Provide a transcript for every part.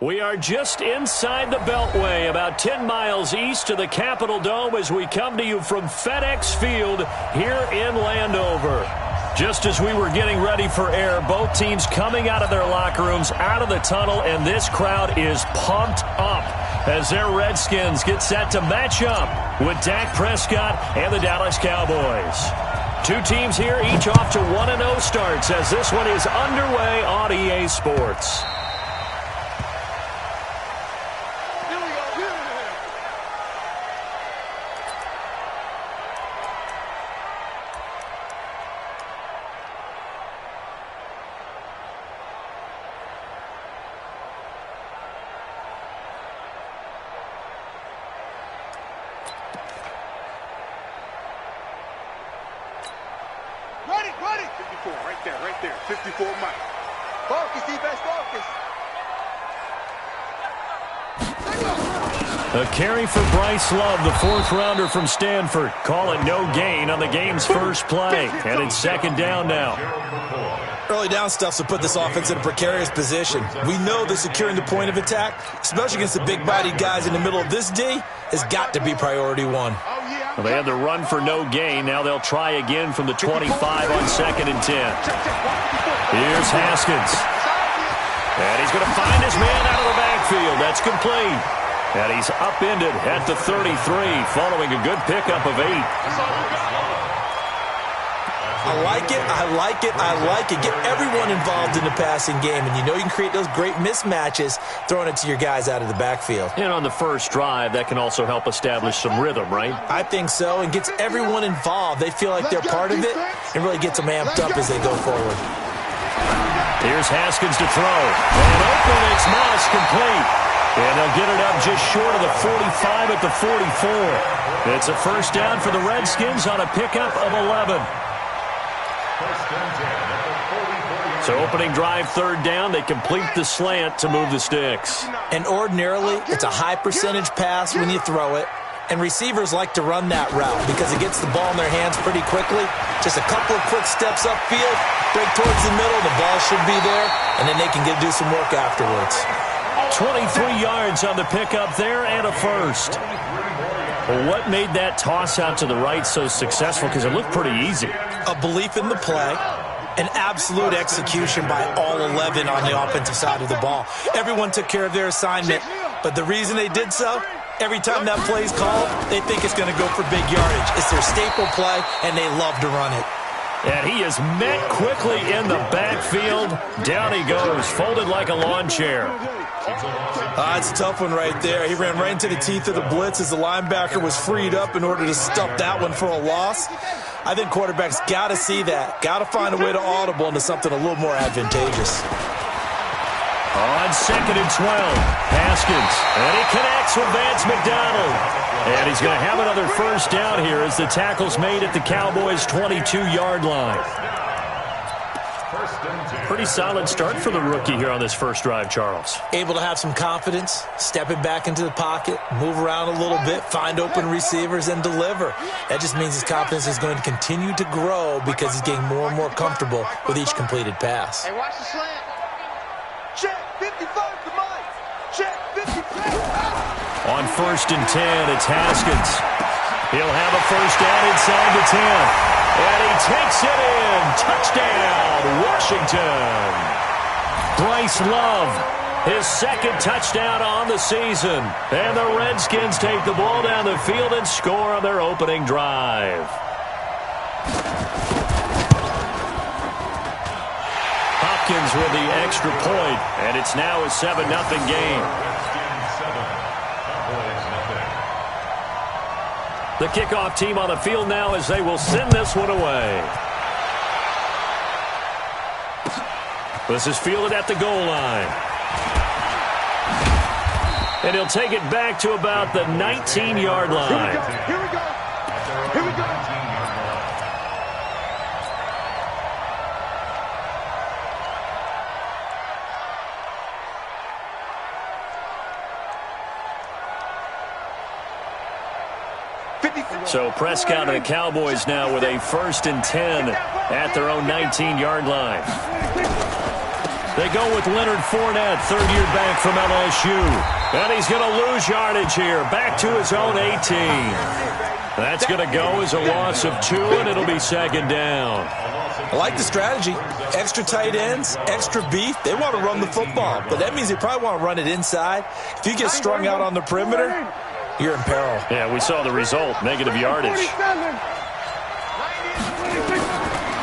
We are just inside the Beltway, about 10 miles east of the Capitol Dome as we come to you from FedEx Field here in Landover. Just as we were getting ready for air, both teams coming out of their locker rooms, out of the tunnel, and this crowd is pumped up as their Redskins get set to match up with Dak Prescott and the Dallas Cowboys. Two teams here, each off to 1-0 starts as this one is underway on EA Sports. Ready. 54, right there. 54, Mike. Focus, defense, focus. A carry for Bryce Love, the fourth-rounder from Stanford. Call it no gain on the game's first play. And it's second down now. Early down stuff to put this offense in a precarious position. We know that securing the point of attack, especially against the big-bodied guys in the middle of this D, has got to be priority one. Well, they had the run for no gain. Now they'll try again from the 25 on 2nd and 10. Here's Haskins. And he's going to find his man out of the backfield. That's complete. And he's upended at the 33 following a good pickup of 8. I like it. Get everyone involved in the passing game, and you know you can create those great mismatches throwing it to your guys out of the backfield. And on the first drive, that can also help establish some rhythm, right? I think so, and gets everyone involved. They feel like they're part of it and really gets them amped up as they go forward. Here's Haskins to throw. And open, it's Moss, complete. And they'll get it up just short of the 45 at the 44. It's a first down for the Redskins on a pickup of 11. So opening drive, third down, they complete the slant to move the sticks. And ordinarily, it's a high percentage pass when you throw it. And receivers like to run that route because it gets the ball in their hands pretty quickly. Just a couple of quick steps upfield, break towards the middle, the ball should be there, and then they can do some work afterwards. 23 yards on the pickup there and a first. Well, what made that toss out to the right so successful? Because it looked pretty easy. A belief in the play. An absolute execution by all 11 on the offensive side of the ball. Everyone took care of their assignment, but the reason they did so, every time that play's called, they think it's going to go for big yardage. It's their staple play, and they love to run it. And he is met quickly in the backfield. Down he goes, folded like a lawn chair. It's a tough one right there. He ran right into the teeth of the blitz as the linebacker was freed up in order to stuff that one for a loss. I think quarterbacks got to see that. Got to find a way to audible into something a little more advantageous. On 2nd and 12, Haskins. And he connects with Vance McDonald. And he's going to have another first down here as the tackle's made at the Cowboys' 22-yard line. Pretty solid start for the rookie here on this first drive, Charles. Able to have some confidence, stepping back into the pocket, move around a little bit, find open receivers, and deliver. That just means his confidence is going to continue to grow because he's getting more and more comfortable with each completed pass. Hey, watch the slant. Check 55 to Mike. Check 55. On 1st and 10, it's Haskins. He'll have a first down inside the 10. And he takes it in. Touchdown, Washington. Bryce Love, his second touchdown on the season. And the Redskins take the ball down the field and score on their opening drive. Hopkins with the extra point, and it's now a 7-0 game. The kickoff team on the field now as they will send this one away. This is fielded at the goal line. And he'll take it back to about the 19-yard line. Here we go. Here we go. So Prescott and the Cowboys now with a 1st and 10 at their own 19-yard line. They go with Leonard Fournette, third-year back from LSU. And he's going to lose yardage here, back to his own 18. That's going to go as a loss of 2, and it'll be second down. I like the strategy. Extra tight ends, extra beef. They want to run the football, but that means they probably want to run it inside. If you get strung out on the perimeter, you're in peril. Yeah, we saw the result, negative yardage.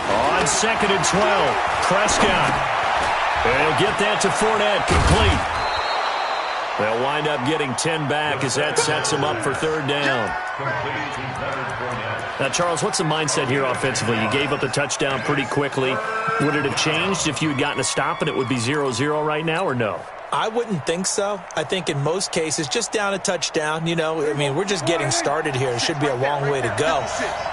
On 2nd and 12, Prescott. They'll get that to Fournette, complete. They'll wind up getting 10 back as that sets them up for third down. Now, Charles, what's the mindset here offensively? You gave up the touchdown pretty quickly. Would it have changed if you had gotten a stop and it would be 0-0 right now, or no? I wouldn't think so. I think in most cases, just down a touchdown, you know, I mean, we're just getting started here. It should be a long way to go.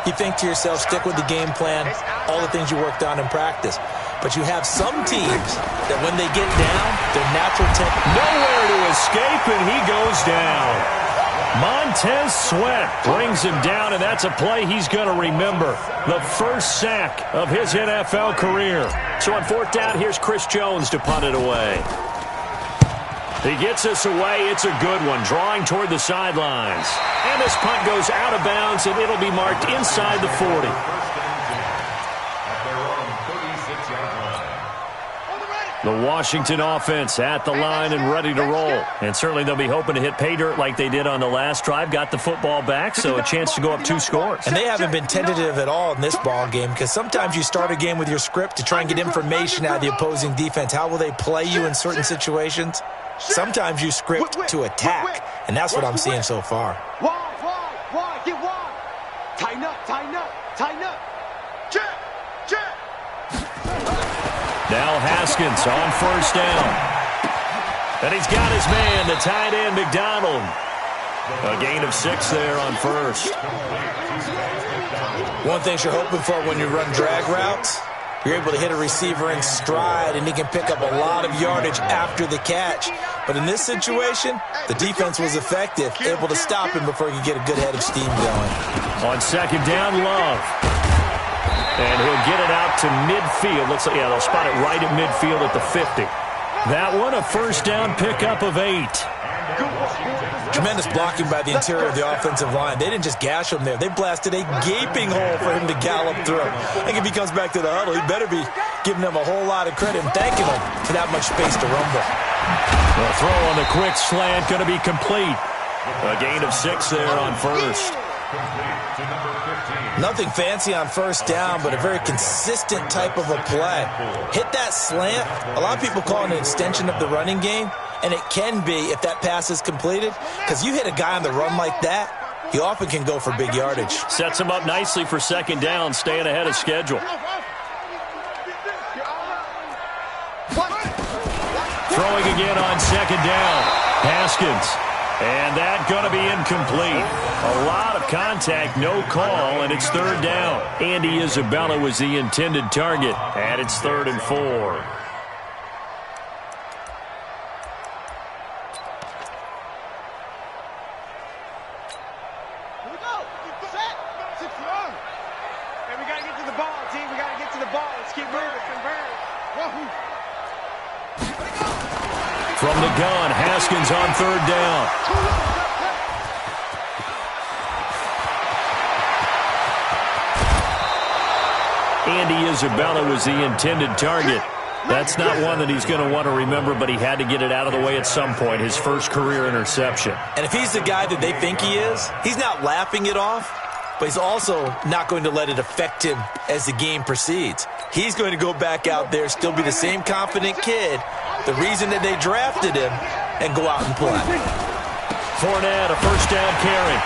You think to yourself, stick with the game plan, all the things you worked on in practice. But you have some teams that when they get down, their natural nowhere to escape, and he goes down. Montez Sweat brings him down, and that's a play he's going to remember. The first sack of his NFL career. So on fourth down, here's Chris Jones to punt it away. He gets us away. It's a good one, drawing toward the sidelines. And this punt goes out of bounds, and it'll be marked inside the 40. The Washington offense at the line and ready to roll. And certainly they'll be hoping to hit pay dirt like they did on the last drive. Got the football back, so a chance to go up 2 scores. And they haven't been tentative at all in this ball game, because sometimes you start a game with your script to try and get information out of the opposing defense. How will they play you in certain situations? Sometimes you script to attack, and that's what I'm seeing so far. Wide, get wide. Tighten up, tighten up, tighten up. Check. Now Haskins on first down. And he's got his man, the tight end, McDonald. A gain of 6 there on first. One thing you're hoping for when you run drag routes, you're able to hit a receiver in stride, and he can pick up a lot of yardage after the catch. But in this situation, the defense was effective, able to stop him before he could get a good head of steam going. On second down, Love. And he'll get it out to midfield. Looks like, yeah, they'll spot it right at midfield at the 50. That one, a first down pickup of 8. Tremendous blocking by the interior of the offensive line. They didn't just gash him there. They blasted a gaping hole for him to gallop through. I think if he comes back to the huddle, he better be giving them a whole lot of credit and thanking them for that much space to rumble. The throw on the quick slant going to be complete. A gain of 6 there on first. Nothing fancy on first down, but a very consistent type of a play. Hit that slant. A lot of people call it an extension of the running game, and it can be if that pass is completed, because you hit a guy on the run like that, he often can go for big yardage. Sets him up nicely for second down, staying ahead of schedule. Throwing again on second down. Haskins. And that going to be incomplete. A lot of contact, no call, and it's third down. Andy Isabella was the intended target, and it's 3rd and 4. Here we go. Set. 6-1. And we got to get to the ball, team. We got to get to the ball. Let's keep moving. From the gun, Haskins on third down. Andy Isabella was the intended target. That's not one that he's going to want to remember, but he had to get it out of the way at some point, his first career interception. And if he's the guy that they think he is, he's not laughing it off, but he's also not going to let it affect him as the game proceeds. He's going to go back out there, still be the same confident kid, the reason that they drafted him, and go out and play. Fournette, a first down carry.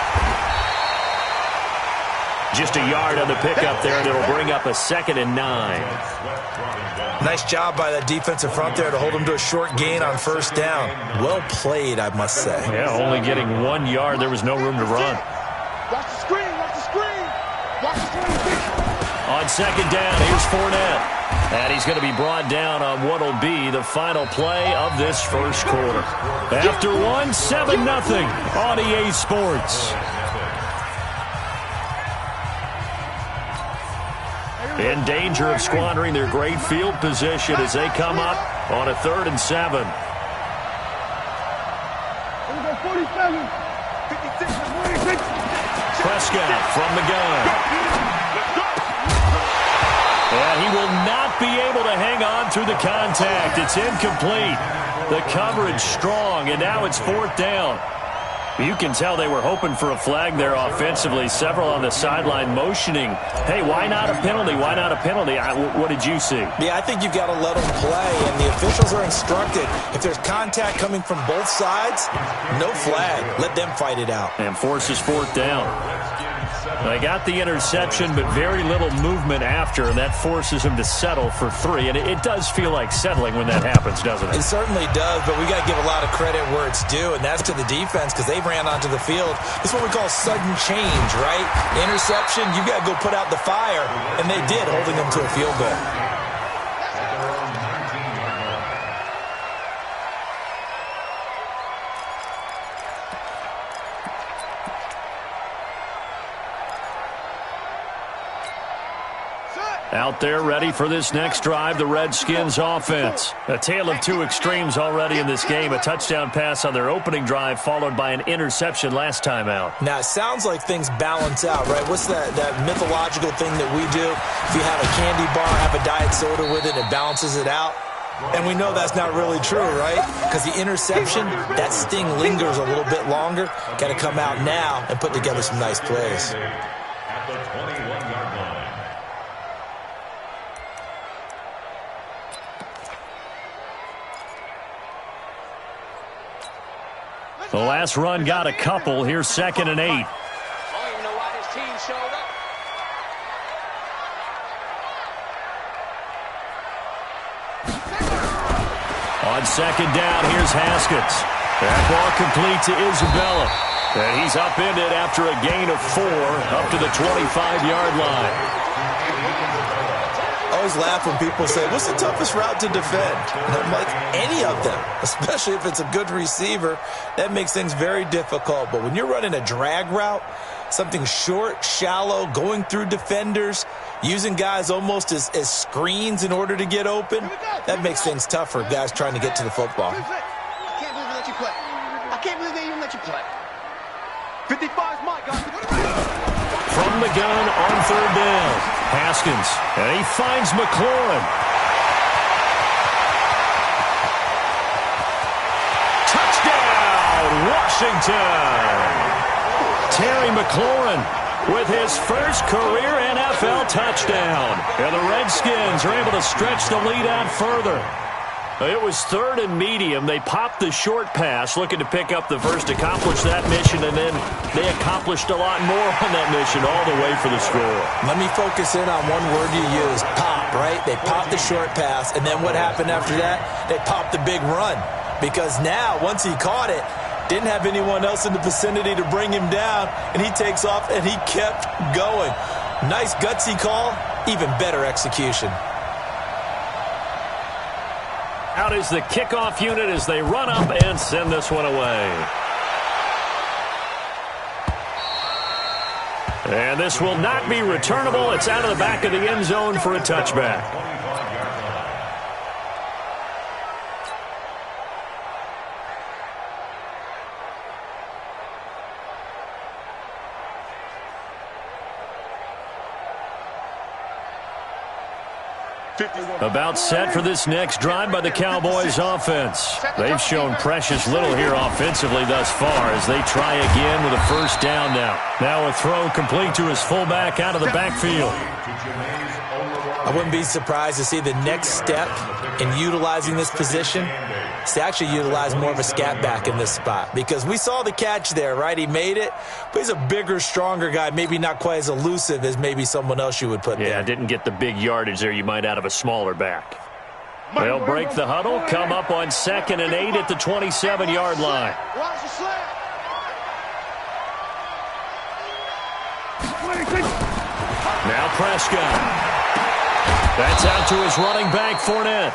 Just a yard on the pickup there, and it'll bring up a 2nd and 9. Nice job by that defensive front there to hold him to a short gain on first down. Well played, I must say. Yeah, only getting 1 yard. There was no room to run. Watch the screen, watch the screen. Watch the screen. On second down, here's Fournette. And he's going to be brought down on what will be the final play of this first quarter. After 1, 7-0 on EA Sports. in danger of squandering their great field position as they come up on a 3rd and 7. Prescott from the gun. And he will not be able to hang on through the contact. It's incomplete. The coverage strong, and now it's 4th down. You can tell they were hoping for a flag there offensively. Several on the sideline motioning, hey, why not a penalty? Why not a penalty? What did you see? Yeah, I think you've got to let them play, and the officials are instructed. If there's contact coming from both sides, no flag. Let them fight it out. And forces 4th down. They got the interception, but very little movement after, and that forces him to settle for 3. And it does feel like settling when that happens, doesn't it? It certainly does, but we got to give a lot of credit where it's due, and that's to the defense because they ran onto the field. This is what we call sudden change, right? Interception, you got to go put out the fire, and they did, holding them to a field goal. Out there ready for this next drive, the Redskins offense. A tale of two extremes already in this game. A touchdown pass on their opening drive followed by an interception last time out. Now, it sounds like things balance out, right? What's that mythological thing that we do? If you have a candy bar, have a diet soda with it, it balances it out. And we know that's not really true, right? Because the interception, that sting lingers a little bit longer. Got to come out now and put together some nice plays. At the 21-yard line. The last run got a couple. Here's 2nd and 8. I don't even know why his team showed up. On 2nd down, here's Haskins. That ball complete to Isabella. And he's upended after a gain of 4 up to the 25-yard line. I always laugh when people say, what's the toughest route to defend? And I'm like, any of them, especially if it's a good receiver. That makes things very difficult. But when you're running a drag route, something short, shallow, going through defenders, using guys almost as screens in order to get open, that makes things tough for guys trying to get to the football. I can't believe they let you play. I can't believe they even let you play. 55's my guy. From the gun on 3rd down, Haskins, and he finds McLaurin. Touchdown, Washington! Terry McLaurin with his first career NFL touchdown. And the Redskins are able to stretch the lead out further. It was 3rd and medium. They popped the short pass, looking to pick up the first, accomplish that mission, and then they accomplished a lot more on that mission all the way for the score. Let me focus in on one word you used, pop, right? They popped the short pass, and then what happened after that? They popped the big run. Because now, once he caught it, didn't have anyone else in the vicinity to bring him down, and he takes off, and he kept going. Nice gutsy call, even better execution. Out is the kickoff unit as they run up and send this one away. And this will not be returnable. It's out of the back of the end zone for a touchback. About set for this next drive by the Cowboys offense. They've shown precious little here offensively thus far as they try again with a first down now. Now a throw complete to his fullback out of the backfield. I wouldn't be surprised to see the next step in utilizing this position is to actually utilize more of a scat back in this spot. Because we saw the catch there, right? He made it, but he's a bigger, stronger guy, maybe not quite as elusive as maybe someone else you would put there. Yeah, didn't get the big yardage there you might out of a smaller back. They'll break the huddle, come up on 2nd and 8 at the 27-yard line. Now Prescott. That's out to his running back, Fournette.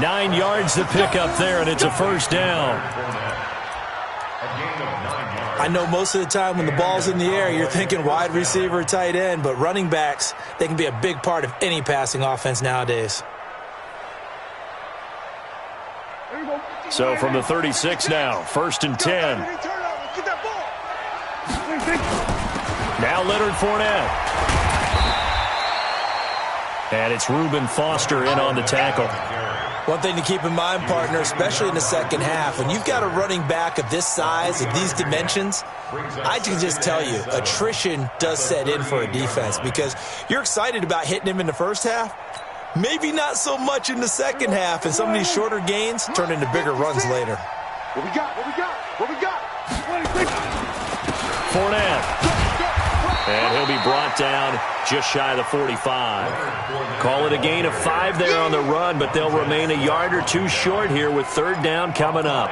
9 yards to pick up there, and it's a first down. A gain of 9 yards. I know most of the time when the ball's in the air, you're thinking wide receiver, tight end, but running backs, they can be a big part of any passing offense nowadays. So from the 36 now, 1st and 10. Now Leonard Fournette. And it's Reuben Foster in on the tackle. One thing to keep in mind, partner, especially in the second half, when you've got a running back of this size, of these dimensions, I can just tell you, attrition does set in for a defense because you're excited about hitting him in the first half. Maybe not so much in the second half, and some of these shorter gains turn into bigger runs later. What we got? What we got? What we got? Fournette. And he'll be brought down just shy of the 45. Call it a gain of 5 there on the run, but they'll remain a yard or two short here with 3rd down coming up.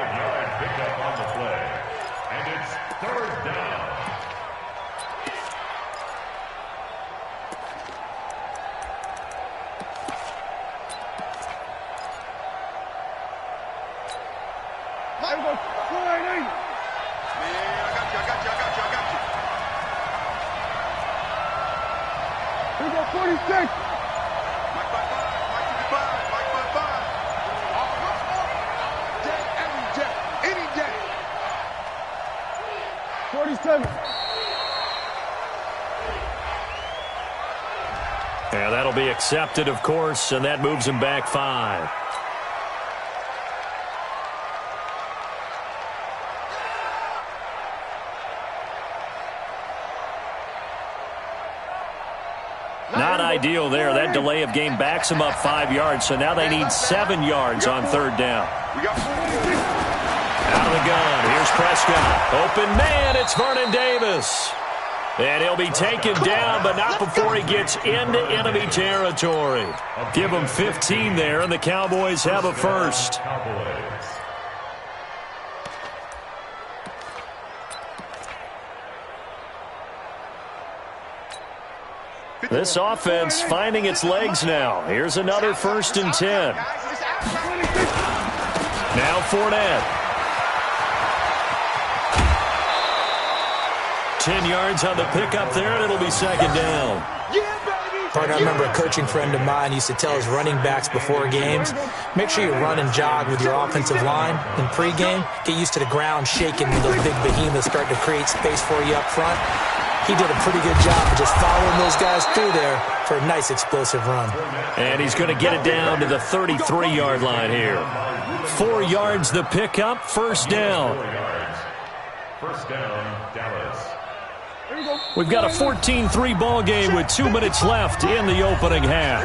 Yeah, that'll be accepted, of course, and that moves him back 5. Not ideal there. That delay of game backs them up 5 yards, so now they need 7 yards on 3rd down. Out of the gun. Here's Prescott. Open man. It's Vernon Davis. And he'll be taken down, but not before he gets into enemy territory. Give him 15 there, and the Cowboys have a first. This offense finding its legs now. Here's another 1st and 10. Now Fournette. 10 yards on the pickup there, and it'll be 2nd down. Partner, I remember a coaching friend of mine used to tell his running backs before games, make sure you run and jog with your offensive line in pregame. Get used to the ground shaking when those big behemoths start to create space for you up front. He did a pretty good job of just following those guys through there for a nice explosive run. And he's going to get it down to the 33-yard line here. 4 yards the pickup, 1st down. 1st down, Dallas. We've got a 14-3 ball game with 2 minutes left in the opening half.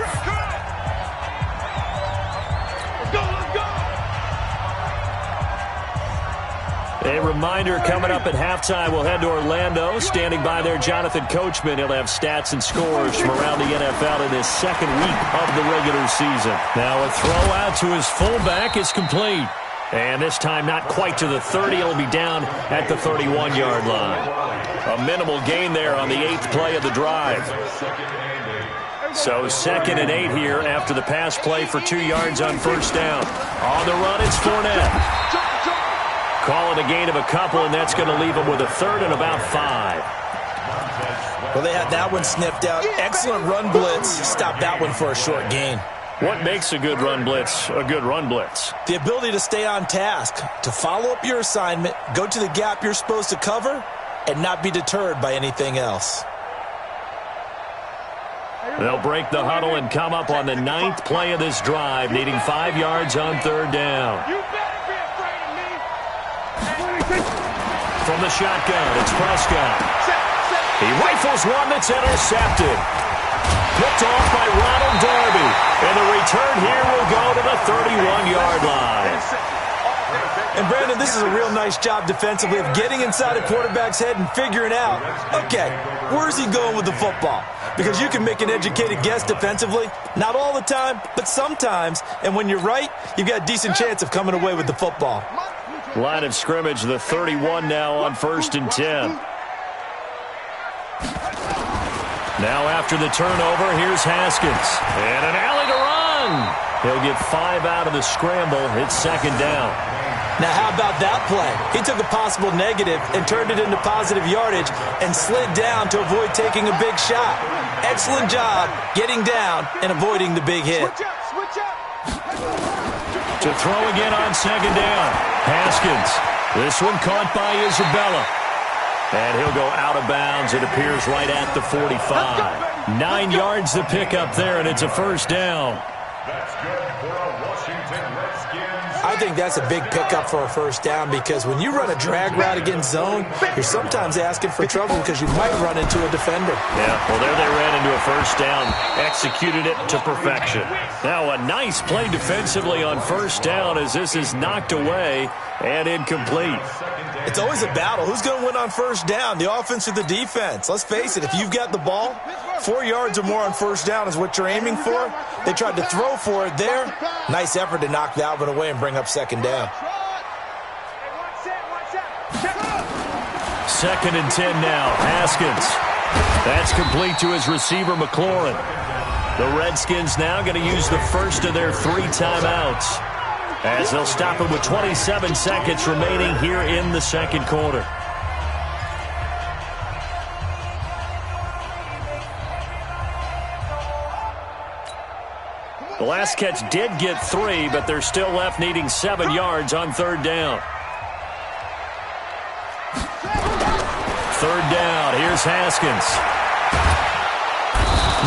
A reminder coming up at halftime, we'll head to Orlando. Standing by there, Jonathan Coachman. He'll have stats and scores from around the NFL in his 2nd week of the regular season. Now a throw out to his fullback is complete. And this time not quite to the 30. It'll be down at the 31-yard line. A minimal gain there on the 8th play of the drive. So 2nd and 8 here after the pass play for 2 yards on 1st down. On the run, it's Fournette. Call it a gain of a couple, and that's going to leave them with a 3rd and about 5. Well, they had that one sniffed out. Excellent run blitz. Stopped that one for a short gain. What makes a good run blitz a good run blitz? The ability to stay on task, to follow up your assignment, go to the gap you're supposed to cover, and not be deterred by anything else. They'll break the huddle and come up on the 9th play of this drive, needing 5 yards on 3rd down. From the shotgun, it's Prescott. He rifles one that's intercepted. Picked off by Ronald Darby. And the return here will go to the 31-yard line. And, Brandon, this is a real nice job defensively of getting inside a quarterback's head and figuring out, okay, where's he going with the football? Because you can make an educated guess defensively. Not all the time, but sometimes. And when you're right, you've got a decent chance of coming away with the football. Line of scrimmage, the 31 now on 1st and 10. Now after the turnover, here's Haskins. And an alley to run. He'll get 5 out of the scramble. It's 2nd down. Now, how about that play? He took a possible negative and turned it into positive yardage and slid down to avoid taking a big shot. Excellent job getting down and avoiding the big hit. Switch up. To throw again on second down. Haskins. This one caught by Isabella. And he'll go out of bounds. It appears right at the 45. 9 yards to pick up there, and it's a first down. That's good for a Washington Redskins. I think that's a big pickup for a first down because when you run a drag route against zone, you're sometimes asking for trouble because you might run into a defender. Yeah, well, there they ran into a first down, executed it to perfection. Now a nice play defensively on first down as this is knocked away and incomplete. It's always a battle. Who's going to win on first down, the offense or the defense? Let's face it, if you've got the ball, 4 yards or more on first down is what you're aiming for. They tried to throw for it there. Nice effort to knock that one away and bring up second down. 2nd and 10 now. Haskins. That's complete to his receiver, McLaurin. The Redskins now going to use the first of their 3 timeouts as they'll stop it with 27 seconds remaining here in the second quarter. The last catch did get 3, but they're still left needing 7 yards on third down. Third down. Here's Haskins.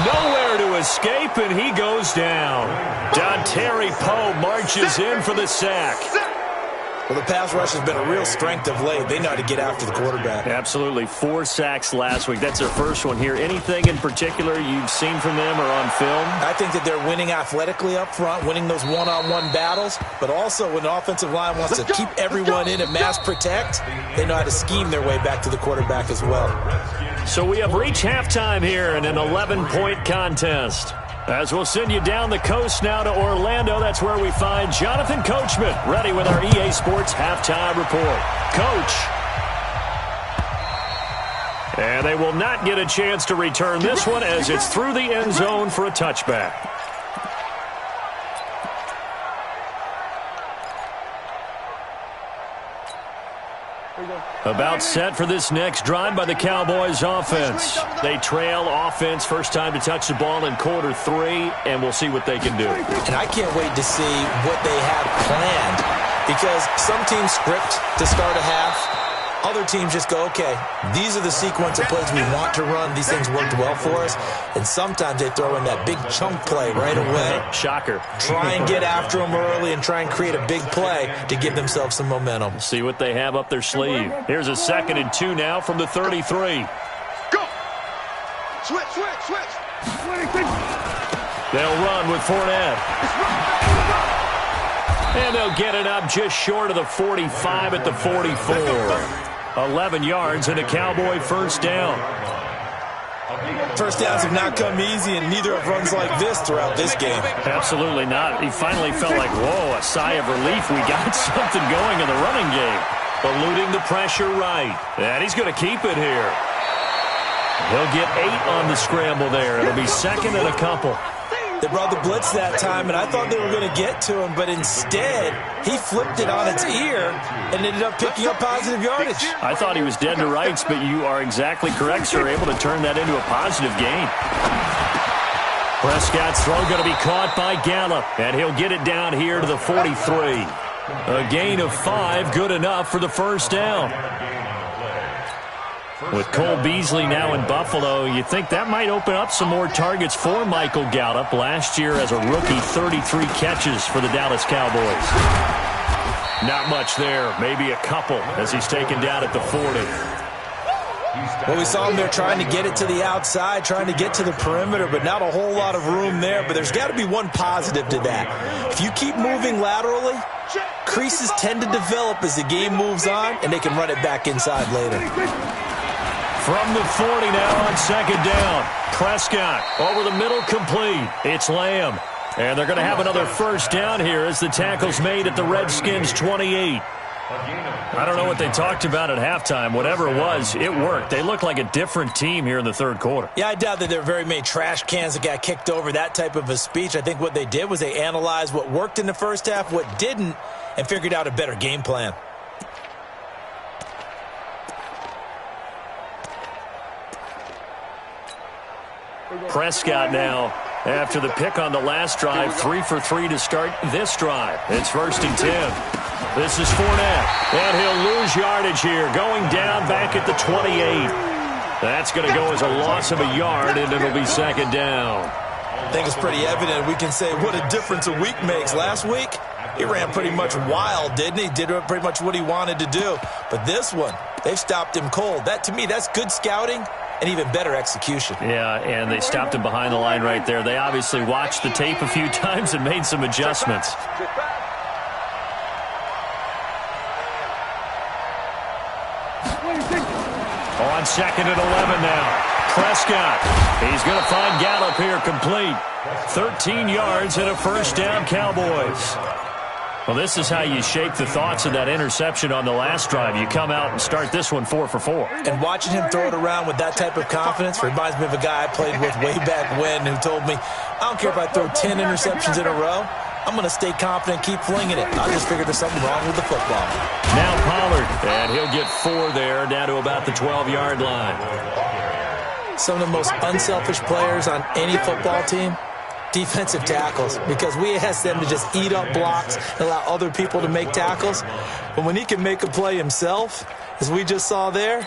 Nowhere to escape, and he goes down. Dontari Poe marches in for the sack. Well, the pass rush has been a real strength of late. They know how to get after the quarterback. Absolutely. 4 sacks last week. That's their first one here. Anything in particular you've seen from them or on film? I think that they're winning athletically up front, winning those one-on-one battles, but also when the offensive line wants to keep everyone in and mass protect, they know how to scheme their way back to the quarterback as well. So we have reached halftime here in an 11-point contest. As we'll send you down the coast now to Orlando, that's where we find Jonathan Coachman, ready with our EA Sports Halftime Report. Coach. And they will not get a chance to return this one as it's through the end zone for a touchback. About set for this next drive by the Cowboys offense. They trail offense, first time to touch the ball in quarter 3, and we'll see what they can do. And I can't wait to see what they have planned because some teams script to start a half. Other teams just go, okay, these are the sequence of plays we want to run. These things worked well for us. And sometimes they throw in that big chunk play right away. Shocker. Try and get after them early and try and create a big play to give themselves some momentum. See what they have up their sleeve. Here's a 2nd and 2 now from the 33. Go. Switch. They'll run with Fournette. And they'll get it up just short of the 45 at the 44. 11 yards and a Cowboy first down. First downs have not come easy, and neither have runs like this throughout this game. Absolutely not. He finally felt like, whoa, a sigh of relief. We got something going in the running game. Eluding the pressure right. And he's going to keep it here. He'll get 8 on the scramble there. It'll be 2nd and a couple. They brought the blitz that time, and I thought they were going to get to him, but instead, he flipped it on its ear and ended up picking up positive yardage. I thought he was dead to rights, but you are exactly correct, sir. Able to turn that into a positive gain. Prescott's throw going to be caught by Gallup, and he'll get it down here to the 43. A gain of 5, good enough for the first down. With Cole Beasley now in Buffalo, you think that might open up some more targets for Michael Gallup. Last year as a rookie, 33 catches for the Dallas Cowboys. Not much there, maybe a couple as he's taken down at the 40. Well, we saw him there trying to get it to the outside, trying to get to the perimeter, but not a whole lot of room there. But there's got to be one positive to that. If you keep moving laterally, creases tend to develop as the game moves on, and they can run it back inside later. From the 40 now on second down. Prescott over the middle, complete. It's Lamb. And they're going to have another first down here as the tackle's made at the Redskins 28. I don't know what they talked about at halftime. Whatever it was, it worked. They looked like a different team here in the third quarter. Yeah, I doubt that there were very many trash cans that got kicked over, that type of a speech. I think what they did was they analyzed what worked in the first half, what didn't, and figured out a better game plan. Prescott now, after the pick on the last drive, 3 for 3 to start this drive. It's 1st and 10. This is Fournette, and he'll lose yardage here, going down back at the 28. That's going to go as a loss of a yard, and it'll be 2nd down. I think it's pretty evident. We can say what a difference a week makes. Last week, he ran pretty much wild, didn't he? Did pretty much what he wanted to do. But this one, they've stopped him cold. That, to me, that's good scouting and even better execution. Yeah, and they stopped him behind the line right there. They obviously watched the tape a few times and made some adjustments. On 2nd and 11 now. Prescott. He's going to find Gallup here complete. 13 yards and a 1st down, Cowboys. Well, this is how you shake the thoughts of that interception on the last drive. You come out and start this one 4 for 4. And watching him throw it around with that type of confidence reminds me of a guy I played with way back when who told me, I don't care if I throw 10 interceptions in a row. I'm going to stay confident, keep flinging it. I just figured there's something wrong with the football. Now Pollard, and he'll get 4 there, down to about the 12-yard line. Some of the most unselfish players on any football team, defensive tackles, because we ask them to just eat up blocks and allow other people to make tackles. But when he can make a play himself, as we just saw there,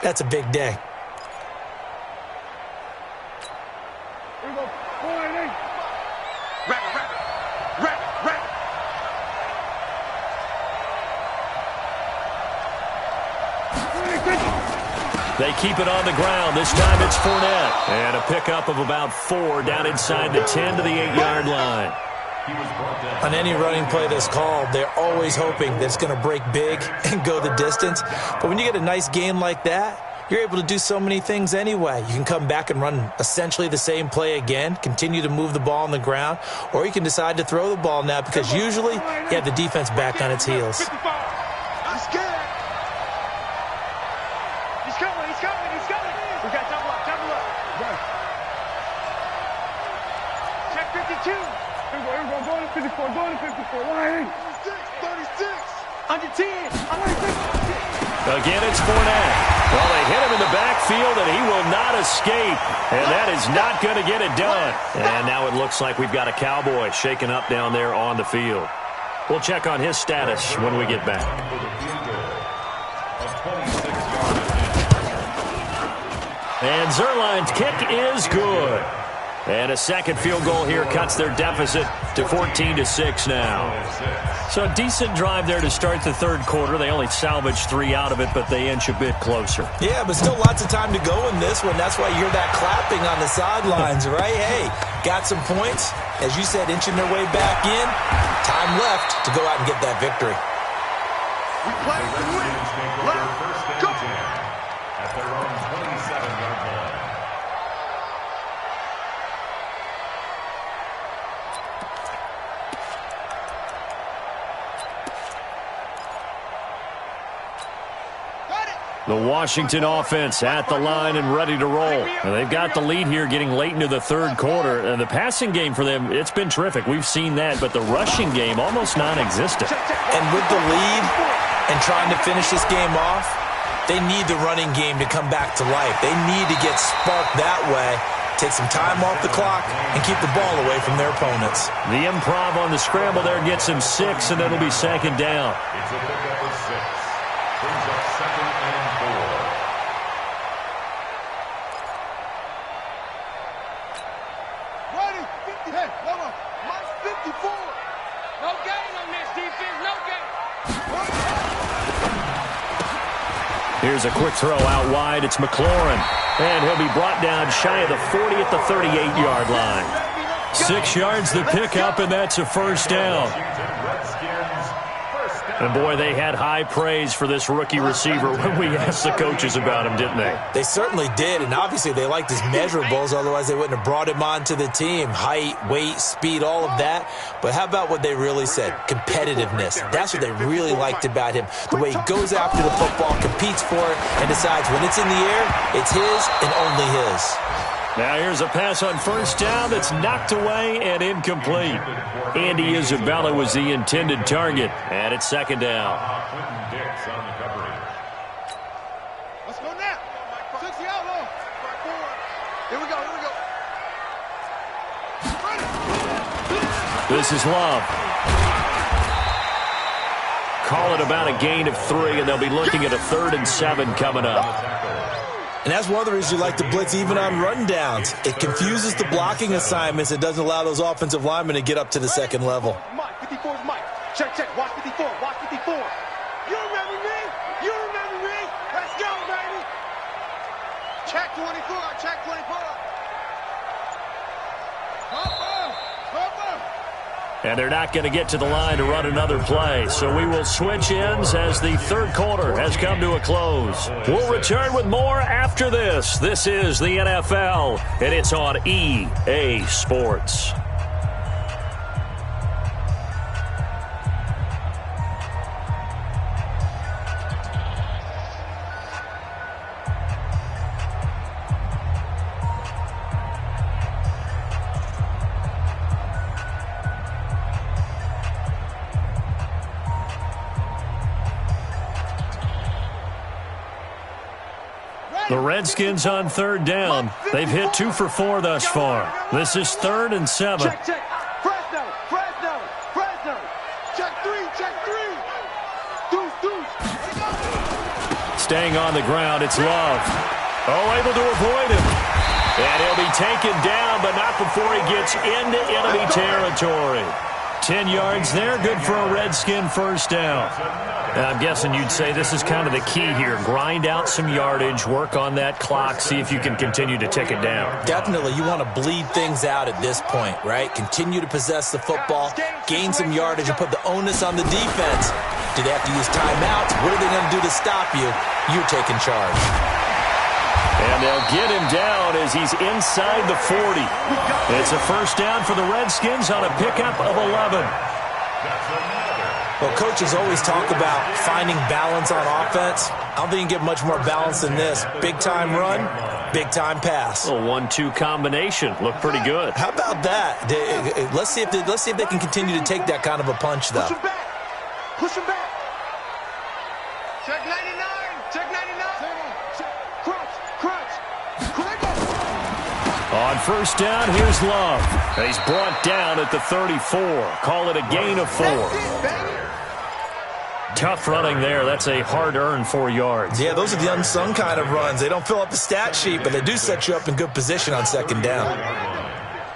that's a big day. They keep it on the ground. This time it's Fournette. And a pickup of about 4 down inside the 10 to the 8-yard line. On any running play that's called, they're always hoping that it's going to break big and go the distance. But when you get a nice game like that, you're able to do so many things anyway. You can come back and run essentially the same play again, continue to move the ball on the ground, or you can decide to throw the ball now because usually you have the defense back on its heels. He's good. He's coming. He's coming. He's coming. We got double up. Double up. Right. Check 52. Here we go. Going to 54. Going to 54. Line. 36. 36. Under 10. Again, it's Fournette. Well, they hit him in the backfield, and he will not escape. And that is not going to get it done. And now it looks like we've got a Cowboy shaken up down there on the field. We'll check on his status when we get back. And Zerline's kick is good. And a second field goal here cuts their deficit to 14-6 now. So a decent drive there to start the third quarter. They only salvaged 3 out of it, but they inch a bit closer. Yeah, but still lots of time to go in this one. That's why you hear that clapping on the sidelines, right? Hey, got some points. As you said, inching their way back in. Time left to go out and get that victory. We play to win. Let's go. At their own 27-yard line. The Washington offense at the line and ready to roll. And they've got the lead here getting late into the third quarter. And the passing game for them, it's been terrific. We've seen that. But the rushing game, almost non-existent. And with the lead and trying to finish this game off, they need the running game to come back to life. They need to get sparked that way, take some time off the clock, and keep the ball away from their opponents. The improv on the scramble there gets him 6, and it'll be second down. It's a pickup of 6. Brings up 2nd and 4. Ready. 50. Hey, hold on. Mike 54. No gain on this defense. No gain. Here's a quick throw out wide. It's McLaurin. And he'll be brought down shy of the 40 at the 38-yard line. 6 yards the pickup, and that's a first down. Redskins, 1st And, boy, they had high praise for this rookie receiver when we asked the coaches about him, didn't they? They certainly did, and obviously they liked his measurables, otherwise they wouldn't have brought him onto the team. Height, weight, speed, all of that. But how about what they really said? Competitiveness. That's what they really liked about him. The way he goes after the football, competes for it, and decides when it's in the air, it's his and only his. Now here's a pass on first down that's knocked away and incomplete. Andy Isabella was the intended target, and it's second down. Let's go now. 60 out low. Here we go, here we go. This is Love. Call it about a gain of 3, and they'll be looking at a 3rd and 7 coming up. And that's one of the reasons you like to blitz even on rundowns. It confuses the blocking assignments. It doesn't allow those offensive linemen to get up to the second level. Mike, 54 is Mike. Check, check. Watch 54. Watch 54. You remember me? You remember me? Let's go, baby. Check 24. Check 24. And they're not going to get to the line to run another play. So we will switch ends as the third quarter has come to a close. We'll return with more after this. This is the NFL, and it's on EA Sports. The Redskins on third down. They've hit 2 for 4 thus far. This is 3rd and 7. Check, check. Fresno, Fresno, Fresno. Check 3, check 3. Deuce, deuce. Staying on the ground, it's Love. Oh, able to avoid him. And he'll be taken down, but not before he gets into enemy territory. 10 yards there, good for a Redskin first down. And I'm guessing you'd say this is kind of the key here. Grind out some yardage, work on that clock, see if you can continue to tick it down. Definitely, you want to bleed things out at this point, right? Continue to possess the football, gain some yardage, and put the onus on the defense. Do they have to use timeouts? What are they going to do to stop you? You're taking charge. And they'll get him down as he's inside the 40. It's a first down for the Redskins on a pickup of 11. Well, coaches always talk about finding balance on offense. I don't think you can get much more balance than this. Big-time run, big-time pass. A 1-2 combination. Looked pretty good. How about that? Let's see if they can continue to take that kind of a punch, though. Push him back. Push him back. Check 99. Check 99. Crunch, crunch. On first down, here's Love. He's brought down at the 34. Call it a gain of 4. Tough running there. That's a hard-earned 4 yards. Yeah, those are the unsung kind of runs. They don't fill up the stat sheet, but they do set you up in good position on second down.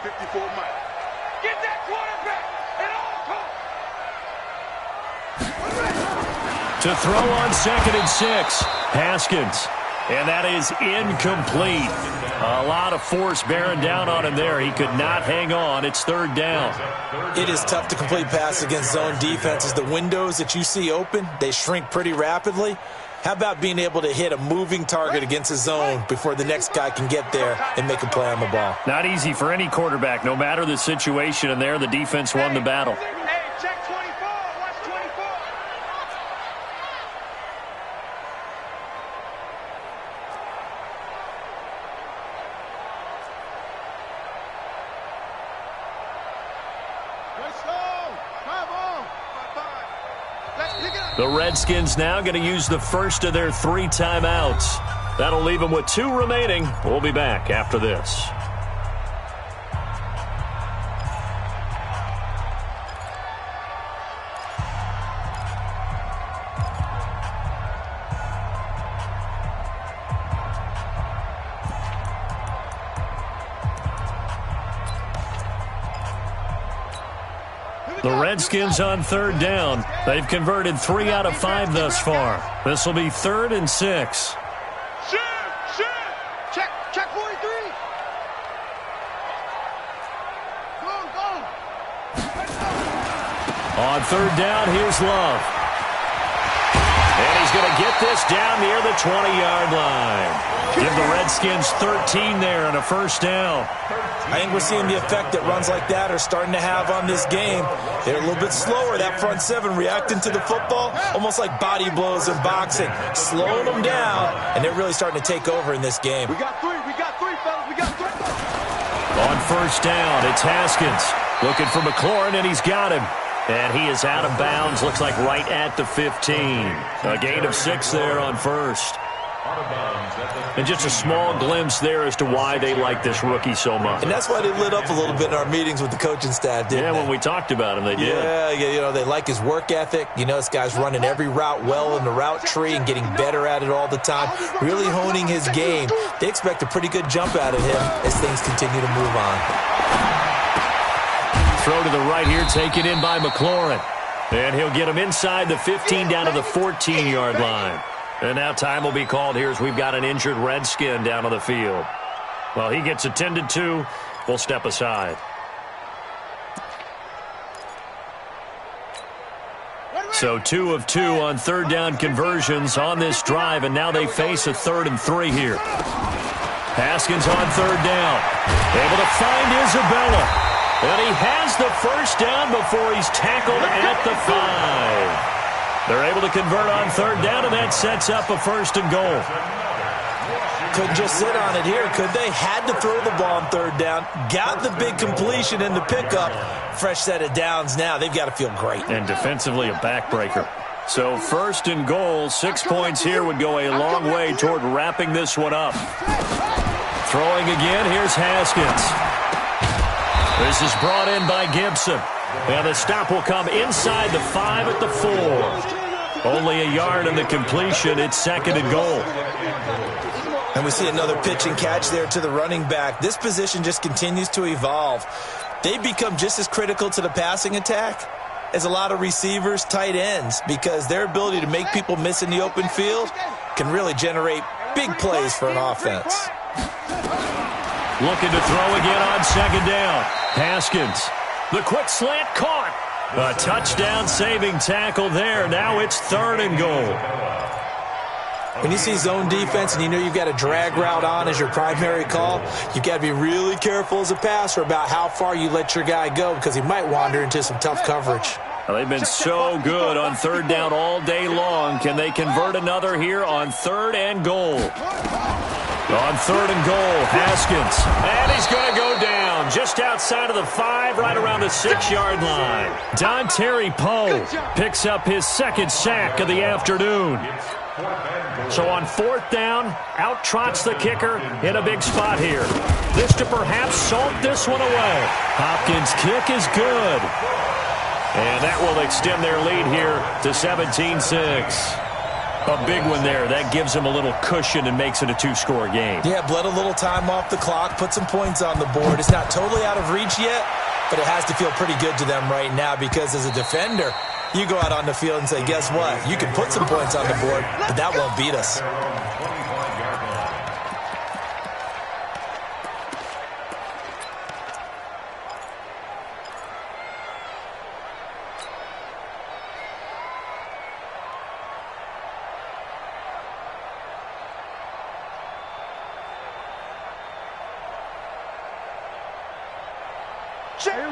54 Mike. Get that quarterback at all costs. To throw on 2nd and 6, Haskins. And that is incomplete. A lot of force bearing down on him there. He could not hang on. It's 3rd down. It is tough to complete pass against zone defenses. The windows that you see open, they shrink pretty rapidly. How about being able to hit a moving target against a zone before the next guy can get there and make a play on the ball? Not easy for any quarterback, no matter the situation. And there, the defense won the battle. Hey, check 24. Watch 24. The Redskins now going to use the first of their 3 timeouts. That'll leave them with 2 remaining. We'll be back after this. The Redskins on 3rd down. They've converted 3 out of 5 thus far. This will be 3rd and 6. Shoot! Check 43. Go! On 3rd down, here's Love. And he's going to get this down near the 20-yard line. Give the Redskins 13 there and a first down. I think we're seeing the effect that runs like that are starting to have on this game. They're a little bit slower, that front seven, reacting to the football, almost like body blows in boxing, slowing them down, and they're really starting to take over in this game. We got three, fellas, we got three. On first down, it's Haskins looking for McLaurin, and he's got him. And he is out of bounds, looks like right at the 15. A gain of 6 there on first. And just a small glimpse there as to why they like this rookie so much. And that's why they lit up a little bit in our meetings with the coaching staff, didn't they? When we talked about him, they did. Yeah, you know, they like his work ethic. You know, this guy's running every route well in the route tree and getting better at it all the time, really honing his game. They expect a pretty good jump out of him as things continue to move on. Throw to the right here, taken in by McLaurin. And he'll get him inside the 15 down to the 14-yard line. And now time will be called here as we've got an injured Redskin down on the field. Well, he gets attended to. We'll step aside. So 2 of 2 on third down conversions on this drive, and now they face a 3rd and 3 here. Haskins on third down. Able to find Isabella. And he has the first down before he's tackled at the 5. They're able to convert on third down, and that sets up a 1st and goal. Couldn't just sit on it here, could they? Had to throw the ball on third down. Got the big completion in the pickup. Fresh set of downs now. They've got to feel great. And defensively, a backbreaker. So 1st and goal, 6 points here would go a long way toward wrapping this one up. Throwing again, here's Haskins. This is brought in by Gibson. And the stop will come inside the 5 at the 4. Only a yard in the completion. It's 2nd and goal. And we see another pitch and catch there to the running back. This position just continues to evolve. They become just as critical to the passing attack as a lot of receivers, tight ends, because their ability to make people miss in the open field can really generate big plays for an offense. Looking to throw again on 2nd down. Haskins. The quick slant caught. A touchdown-saving tackle there. Now it's 3rd and goal. When you see zone defense and you know you've got a drag route on as your primary call, you've got to be really careful as a passer about how far you let your guy go because he might wander into some tough coverage. Well, they've been so good on third down all day long. Can they convert another here on 3rd and goal? On 3rd and goal, Haskins. And he's going to go down just outside of the 5, right around the 6-yard line. Dontari Poe picks up his 2nd sack of the afternoon. So on 4th down, out trots the kicker in a big spot here. This to perhaps salt this one away. Hopkins' kick is good. And that will extend their lead here to 17-6. A big one there. That gives them a little cushion and makes it a 2-score game. Yeah, bled a little time off the clock, put some points on the board. It's not totally out of reach yet, but it has to feel pretty good to them right now because as a defender, you go out on the field and say, guess what? You can put some points on the board, but that won't beat us.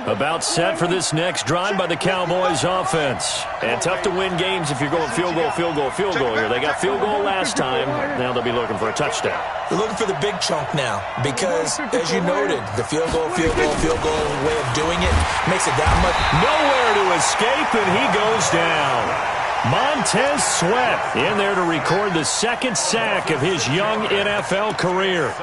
About set for this next drive by the Cowboys offense. And tough to win games if you're going field goal here. They got field goal last time. Now they'll be looking for a touchdown. They're looking for the big chunk now because, as you noted, the field goal way of doing it makes it that much. Nowhere to escape, and he goes down. Montez Sweat in there to record the 2nd sack of his young NFL career.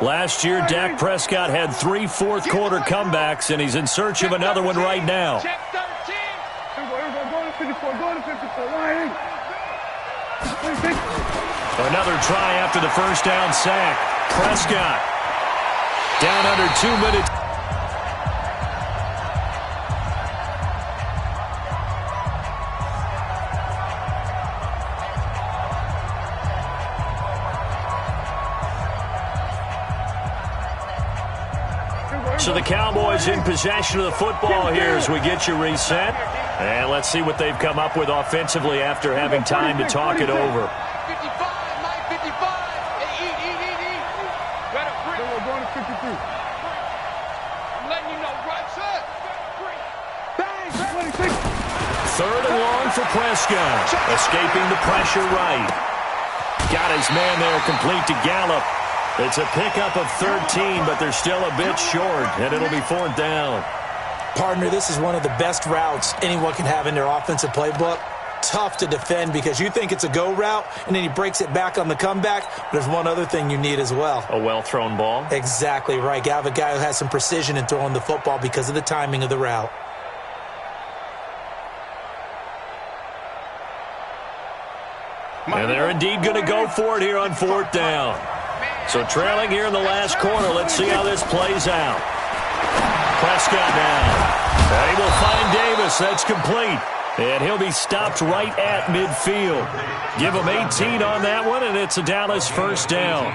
Last year, Dak Prescott had 3 fourth-quarter comebacks, and he's in search of another one right now. Check 13. Another try after the first down sack. Prescott down under 2 minutes. So the Cowboys in possession of the football here as we get you reset. And let's see what they've come up with offensively after having time to talk it over. 55, Mike, 55. Hey, eat. Better free. We're going to 53. I'm letting you know, right, sir. Bang, 26. Third and long for Prescott. Escaping the pressure right. Got his man there complete to Gallup. It's a pickup of 13, but they're still a bit short, and it'll be fourth down. Partner, this is one of the best routes anyone can have in their offensive playbook. Tough to defend because you think it's a go route, and then he breaks it back on the comeback. There's one other thing you need as well. A well-thrown ball? Exactly right. You have a guy who has some precision in throwing the football because of the timing of the route. And they're indeed going to go for it here on fourth down. So trailing here in the last quarter. Let's see how this plays out. Prescott now. And he will find Davis. That's complete. And he'll be stopped right at midfield. Give him 18 on that one, and it's a Dallas first down.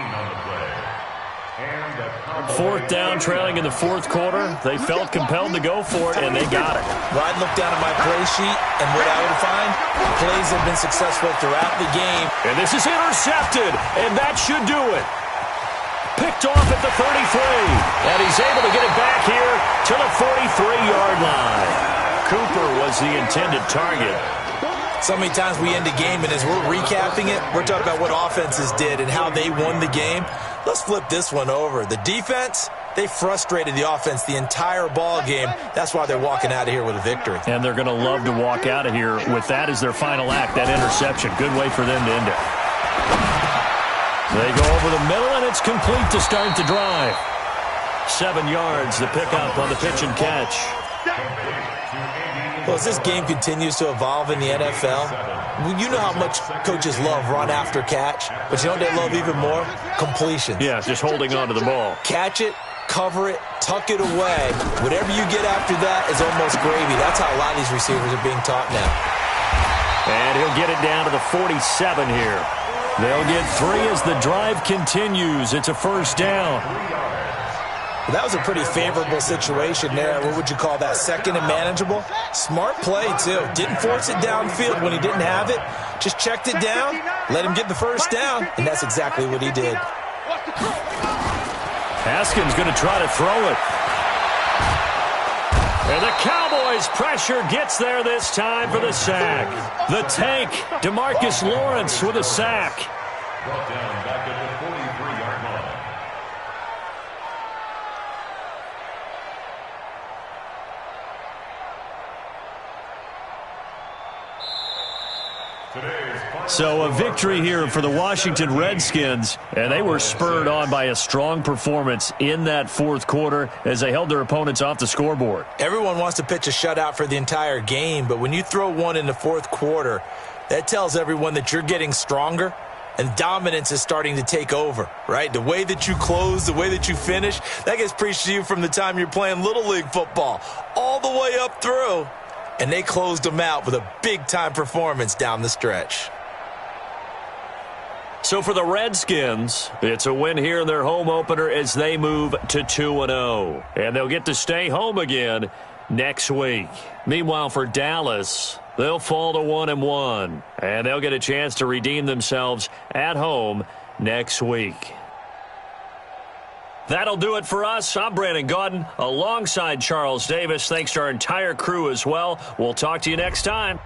Fourth down, trailing in the fourth quarter. They felt compelled to go for it, and they got it. Well, I'd look down at my play sheet, and what I would find, plays have been successful throughout the game. And this is intercepted, and that should do it. Picked off at the 33, and he's able to get it back here to the 43-yard line. Cooper was the intended target. So many times we end a game, and as we're recapping it, we're talking about what offenses did and how they won the game. Let's flip this one over. The defense, they frustrated the offense the entire ball game. That's why they're walking out of here with a victory. And they're going to love to walk out of here with that as their final act, that interception. Good way for them to end it. They go over the middle, and it's complete to start the drive. 7 yards, the pickup on the pitch and catch. Well, as this game continues to evolve in the NFL, you know how much coaches love run after catch, but you know what they love even more? Completion. Yeah, just holding on to the ball. Catch it, cover it, tuck it away. Whatever you get after that is almost gravy. That's how a lot of these receivers are being taught now. And he'll get it down to the 47 here. They'll get 3 as the drive continues. It's a first down. Well, that was a pretty favorable situation there. What would you call that? Second and manageable? Smart play, too. Didn't force it downfield when he didn't have it. Just checked it down, let him get the first down, and that's exactly what he did. Haskins going to try to throw it. And the Cowboys pressure gets there this time for the sack. The tank, DeMarcus Lawrence with a sack. Brought down back at the 43-yard line. So a victory here for the Washington Redskins, and they were spurred on by a strong performance in that fourth quarter as they held their opponents off the scoreboard. Everyone wants to pitch a shutout for the entire game, but when you throw one in the fourth quarter, that tells everyone that you're getting stronger and dominance is starting to take over, right? The way that you close, the way that you finish, that gets preached to you from the time you're playing Little League football all the way up through. And they closed them out with a big-time performance down the stretch. So for the Redskins, it's a win here in their home opener as they move to 2-0. And they'll get to stay home again next week. Meanwhile, for Dallas, they'll fall to 1-1. And they'll get a chance to redeem themselves at home next week. That'll do it for us. I'm Brandon Gaudin alongside Charles Davis. Thanks to our entire crew as well. We'll talk to you next time.